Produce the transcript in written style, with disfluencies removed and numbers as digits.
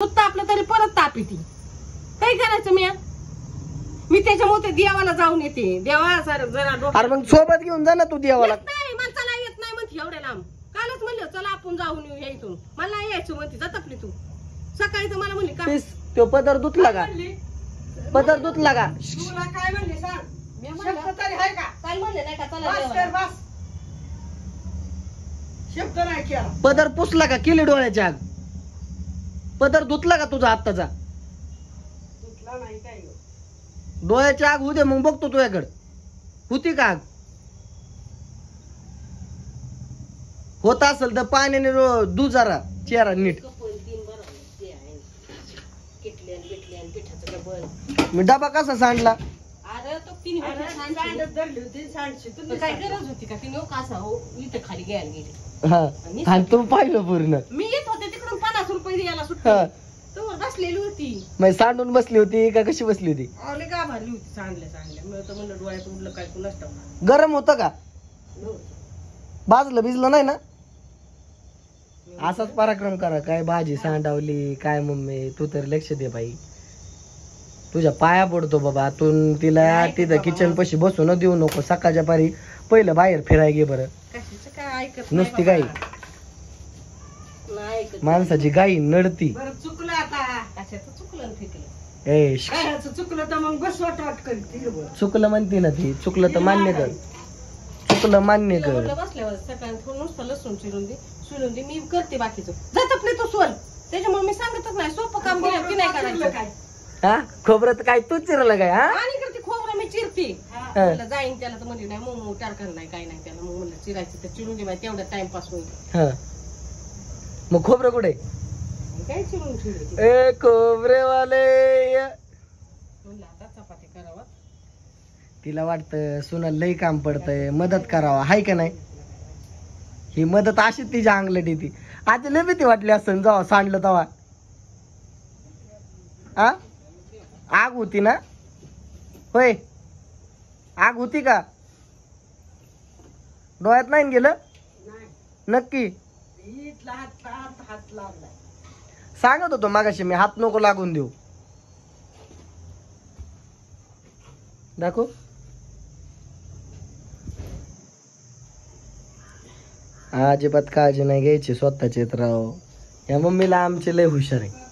दूध तापलं तरी परत ताप येते. काय करायचं मी त्याच्यामुळे देवाला जाऊन येते. देवा सर जरा अरे मग सोबत घेऊन जा ना तू देवाला. नाही माणसाला येत नाही म्हणते एवढ्या लांब. कालच म्हणलं चला आपण जाऊन येऊ या इथून. मला नाही यायचं म्हणते जातपली तू. सकाळी तर मला म्हणली का तो पदर धुतला का? पदर धुतला का? तुला काय म्हणले सांग. मी म्हणलं तरी आहे का? काल म्हणले नाही का चला देवाला. शब्द नाही केला. पदर पुसला का? केली डोळ्याच्या आग. पदर धुतला का तुझा आत्ताचा? तुला नाही काय डोळ्याची आग होऊ दे मग बघतो तुझ्याकडे होती का आग. होत असेल तर पाण्याने धु जरा चेहरा नीट. मी डबा कसा सांडला? अरे तो तिने धरली होती सांडशी. तुला काय गरज होती का तिने कसा हो इथे खाली घ्यायला गेली. हा आणि तू पाहिलं पूर्ण. मी येत होते तिकडून 50 रुपये द्यायला सुट्टी. हा तू बसलेली होती. मग सांडून बसली होती का कशी बसली होती? आले का भरली होती सांडल्या मी तर म्हणलं डोळ्यात उडलं काय तू नसतं. गरम होतं का? बाजलं भिजलं नाही ना? असाच पराक्रम करा. काय भाजी सांडावली काय मम्मी तू तर लक्ष दे बाई. तुझ्या पाया पडतो बाबा. तू तिला तिथं किचन पाशी बसून देऊ नको. सकाळच्या पारी पहिलं बाहेर फिराय गे बरं. कशाचं काय ऐकत नुसती गाई माणसाची गाई नडती. चुकलं आता. कशाचं चुकलं फेकलं. ए चुकलं तर मग बस वाट करते. चुकलं म्हणते ना ती. चुकलं तर मान्य कर. चुकलं मान्य कर. बसल्यावर सकाळी नुसतं लसूण चिरून दे मी करते बाकीचं. जात नाही तो सोल. त्याच्यामुळे मी सांगतच नाही. सोपं काम दिलं की नाही करायचं काय. हा खोबरं तर काय तूच चिरलं काय? हा आणि करते खोबरं मी चिरते. जाईन त्याला तर म्हणजे नाही मग टारकर नाही काय नाही त्याला. मग म्हणलं चिरायचं तर चिरून दे बाई तेवढा टाइमपास होईल. हा मग खोबरं कुठे? काय चिरून ठेवले. ए खोबरेवाले. म्हणलं आता चपाती करावा. तिला वाटतं सुना लई काम पडतंय मदत करावा हाय का नाही. ही मदत अशी तिच्या अंगलट येते. आता लय भीती वाटली असं जेव्हा सांडलं तेव्हा. आ आग होती ना? होय आग होती का? डोळ्यात नाही गेलं? नक्की सांगत होतो मागाशी मी हात नको लागून देऊ. दाखव. अजिबात काळजी नाही घ्यायची स्वतःची. राव या मम्मीला आमचे लय हुशार आहे.